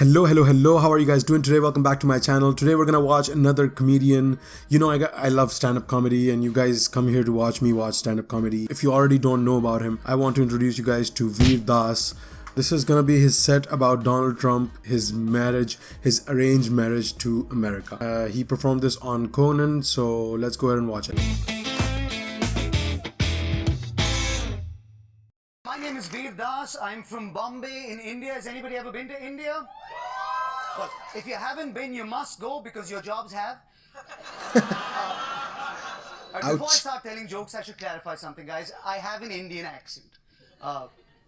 Hello. How are you guys doing today? Welcome back to my channel. Today we're gonna watch another comedian. You know, I love stand-up comedy, and you guys come here to watch me watch stand-up comedy. If you already don't know about him, I want to introduce you guys to VIR Das. This is gonna be his set about Donald Trump, his marriage, his arranged marriage to America. He performed this on Conan, so let's go ahead and watch it. My name is VIR Das. I'm from Bombay in India. Has anybody ever been to India? Well, if you haven't been, you must go because your jobs have. Before I start telling jokes, I should clarify something, guys. I have an Indian accent.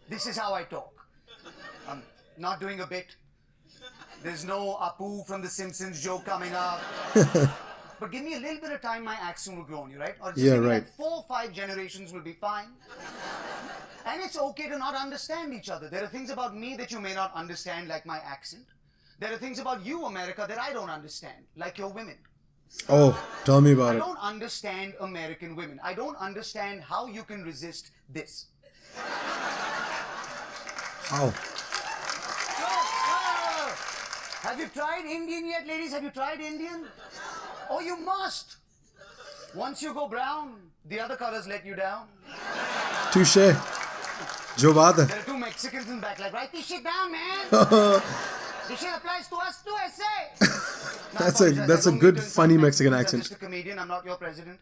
This is how I talk. I'm not doing a bit. There's no Apu from The Simpsons joke coming up. But give me a little bit of time, my accent will grow on you, right? Or just Yeah, give me right. like 4 or 5 generations will be fine. And it's okay to not understand each other. There are things about me that you may not understand, like my accent. There are things about you, America, that I don't understand, like your women. Oh, tell me about I it. don't understand American women. I don't understand how you can resist this. How? Have you tried Indian yet, ladies? Have you tried Indian? Oh, you must. Once you go brown, the other colors let you down. Touche. Jo baat hai. There are 2 Mexicans in back, like, write this shit down, man. This shit applies to us too, I say. That's a good, funny Mexican accent. I'm just a comedian, I'm not your president.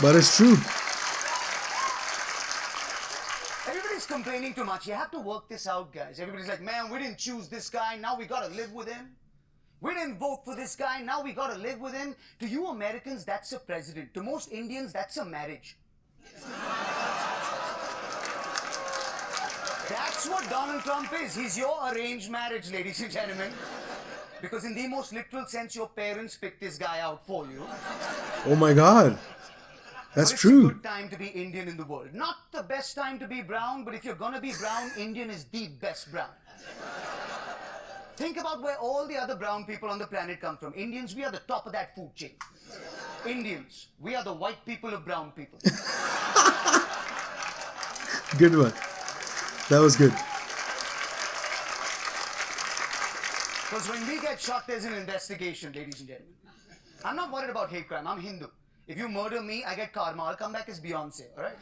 But it's true. Everybody's complaining too much. You have to work this out, guys. Everybody's like, man, we didn't choose this guy, now we gotta live with him. We didn't vote for this guy, now we gotta live with him. To you Americans, that's a president. To most Indians, that's a marriage. That's what Donald Trump is. He's your arranged marriage, ladies and gentlemen. Because in the most literal sense, your parents picked this guy out for you. Oh my God. That's true. It's a good time to be Indian in the world. Not the best time to be brown, but if you're gonna be brown, Indian is the best brown. Think about where all the other brown people on the planet come from. Indians, we are the top of that food chain. Indians, we are the white people of brown people. Good one. That was good. Because when we get shot, there's an investigation, ladies and gentlemen. I'm not worried about hate crime. I'm Hindu. If you murder me, I get karma. I'll come back as Beyonce, all right?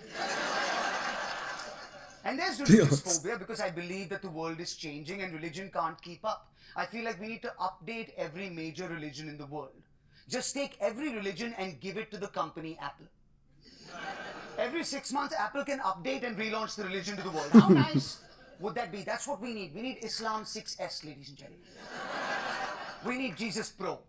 And there's religious phobia because I believe that the world is changing and religion can't keep up. I feel like we need to update every major religion in the world. Just take every religion and give it to the company Apple. Every 6 months, Apple can update and relaunch the religion to the world. How nice would that be? That's what we need. We need Islam 6S, ladies and gentlemen. We need Jesus Pro.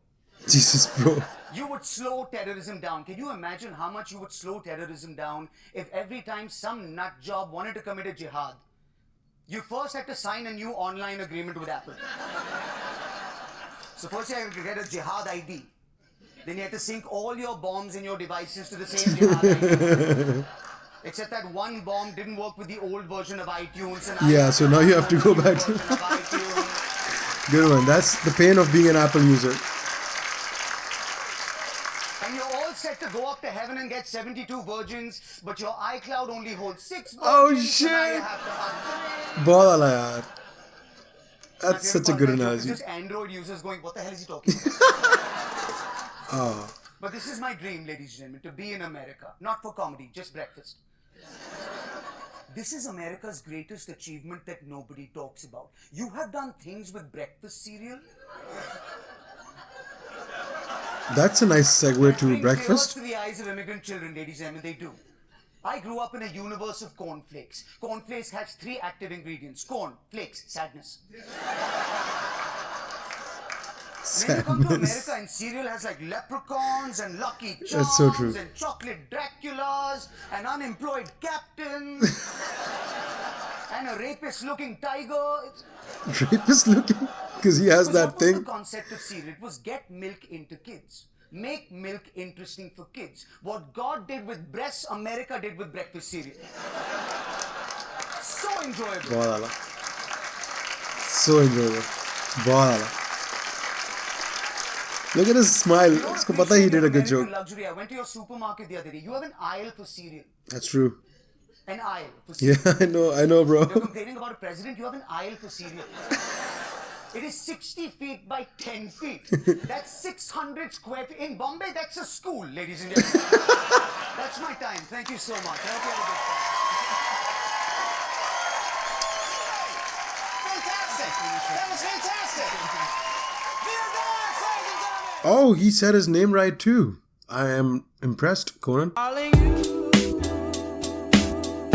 Jesus, bro. You would slow terrorism down. Can you imagine how much you would slow terrorism down if every time some nut job wanted to commit a jihad, you first had to sign a new online agreement with Apple. So first you had to get a jihad ID. Then you had to sync all your bombs in your devices to the same jihad ID. Except that one bomb didn't work with the old version of iTunes. And Yeah, so now you have to go back to... Good one. That's the pain of being an Apple user. And you're all set to go up to heaven and get 72 virgins, but your iCloud only holds 6 virgins. Oh, so now you shit. have to upgrade. Bahut ala yaar. Now, That's if you such a ever good call that joke, analogy. Just Android users going, what the hell is he talking about? But this is my dream, ladies and gentlemen, to be in America. Not for comedy, just breakfast. This is America's greatest achievement that nobody talks about. You have done things with breakfast cereal. That's a nice segue to Bring breakfast. tears to the eyes of immigrant children, ladies and gentlemen, they do. I grew up in a universe of cornflakes. Cornflakes has 3 active ingredients. Corn, flakes, sadness. When you come to America and cereal has like leprechauns and Lucky Charms That's so true. and chocolate Draculas and unemployed captains and a rapist-looking tiger. Rapist looking? Because he has that What was the thing. concept of cereal? It was get milk into kids. Make milk interesting for kids. What God did with breasts, America did with breakfast cereal. So enjoyable. Bahut ala. So enjoyable. Bahut ala. Look at his smile. You don't Usko pata he did a good appreciate joke. Luxury. I went to your supermarket the other day. You have an aisle for cereal. That's true. An aisle for cereal. Yeah, I know, bro. You're complaining about a president, you have an aisle for cereal. It is 60 feet by 10 feet. That's 600 square feet. In Bombay, that's a school, ladies and gentlemen. That's my time. Thank you so much. I hope you have a good time. Fantastic. That was fantastic. VIR dance, ladies and gentlemen. Oh, he said his name right too. I am impressed, Conan. Darling, you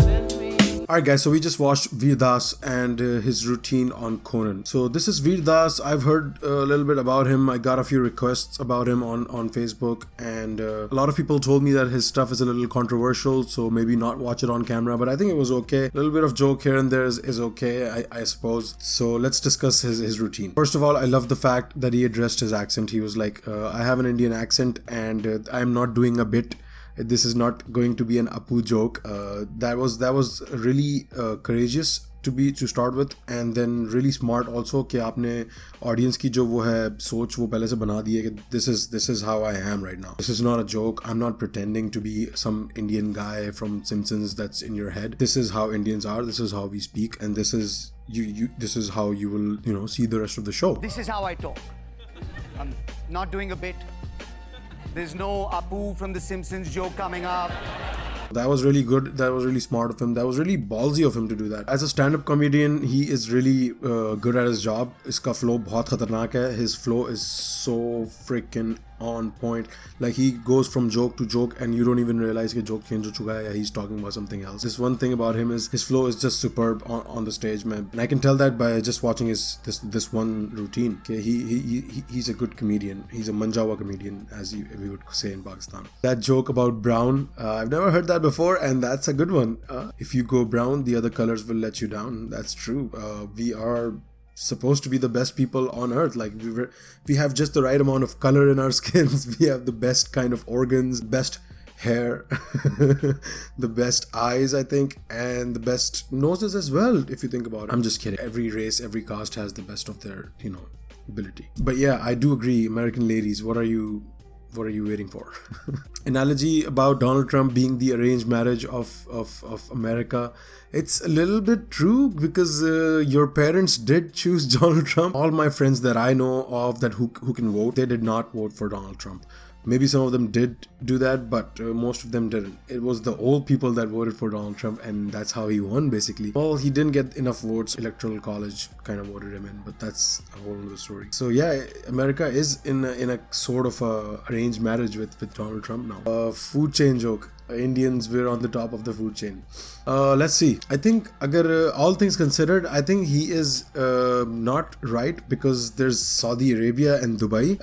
send me. Alright guys, so we just watched Veer Das and his routine on Conan. So this is Veer Das. I've heard a little bit about him. I got a few requests about him on Facebook, and a lot of people told me that his stuff is a little controversial, so maybe not watch it on camera, but I think it was okay. A little bit of joke here and there is okay, I suppose. So let's discuss his routine. First of all, I love the fact that he addressed his accent. He was like, I have an Indian accent and I'm not doing a bit. This is not going to be an Apu joke. That was really courageous to start with, and then really smart also कि आपने audience की जो वो है सोच वो पहले से बना दी है कि this is how I am right now. This is not a joke. I'm not pretending to be some Indian guy from Simpsons that's in your head. This is how Indians are. This is how we speak, and this is this is how you will see the rest of the show. This is how I talk. I'm not doing a bit. There's no Apu from The Simpsons joke coming up. That was really good. That was really smart of him. That was really ballsy of him to do that. As a stand-up comedian, he is really good at his job. Iska flow बहुत खतरनाक है. His flow is so freaking on point. Like he goes from joke to joke and you don't even realize that joke change ho chuka hai, he's talking about something else. This one thing about him is his flow is just superb on the stage, man. And I can tell that by just watching this one routine. Okay, he's a good comedian. He's a manjawa comedian, as we would say in Pakistan. That joke about brown, I've never heard that before, and that's a good one. If you go brown, the other colors will let you down. That's true. We are supposed to be the best people on earth. Like we have just the right amount of color in our skins. We have the best kind of organs, best hair, the best eyes, I think, and the best noses as well, if you think about it. I'm just kidding. Every race, every caste has the best of their ability. But yeah, I do agree. American ladies, what are you waiting for? Analogy about Donald Trump being the arranged marriage of America. It's a little bit true because your parents did choose Donald Trump. All my friends that I know of that who can vote, they did not vote for Donald Trump. Maybe some of them did do that, but most of them didn't. It was the old people that voted for Donald Trump, and that's how he won, basically. Well, he didn't get enough votes. Electoral college kind of voted him in, but that's a whole other story. So yeah, America is in a sort of a arranged marriage with Donald Trump now. Food chain joke. Indians were on the top of the food chain. Let's see. I think all things considered, I think he is not right because there's Saudi Arabia and Dubai.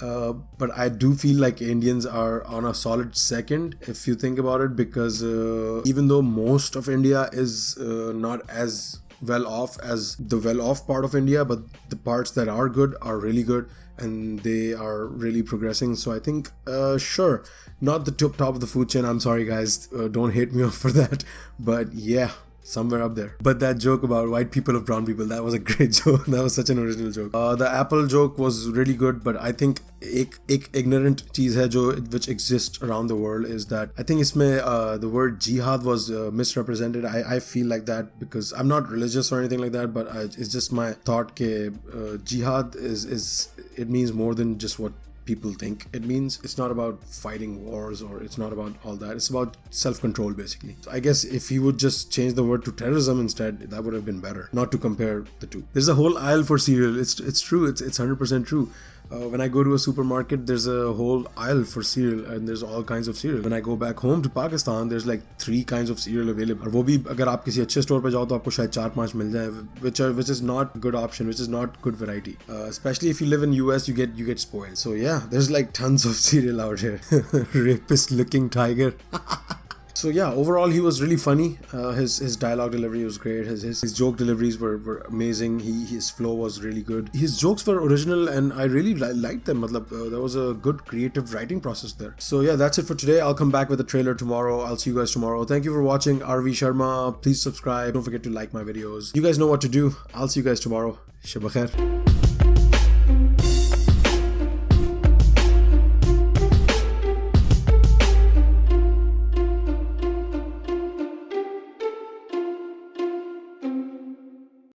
But I do feel like Indians are on a solid second if you think about it, because even though most of India is not as well off as the well off part of India, but the parts that are good are really good and they are really progressing. So I think sure, not the top of the food chain. I'm sorry guys, don't hate me off for that, but yeah, somewhere up there. But that joke about white people of brown people, that was a great joke. That was such an original joke. The apple joke was really good, but I think एक ignorant चीज है जो which exists around the world is that I think इसमें the word jihad was misrepresented. I feel like that because I'm not religious or anything like that, but it's just my thought that jihad is it means more than just what people think it means. It's not about fighting wars or it's not about all that. It's about self-control basically. So I guess if he would just change the word to terrorism instead, that would have been better. Not to compare the two. There's a whole aisle for cereal. It's true. It's 100% true. When I go to a supermarket, there's a whole aisle for cereal and there's all kinds of cereal. When I go back home to Pakistan, there's like 3 kinds of cereal available. और वो भी अगर आप किसी अच्छे store पे जाओ तो आपको शायद 4-5 मिल जाए, which is not good option, which is not good variety. Especially if you live in US, you get spoiled. So yeah, there's like tons of cereal out here. Rapist looking tiger. So yeah, overall he was really funny. His dialogue delivery was great. His joke deliveries were amazing. His flow was really good. His jokes were original and I really liked them. There was a good creative writing process there. So yeah, that's it for today. I'll come back with a trailer tomorrow. I'll see you guys tomorrow. Thank you for watching. RV Sharma. Please subscribe. Don't forget to like my videos. You guys know what to do. I'll see you guys tomorrow. Shab khair.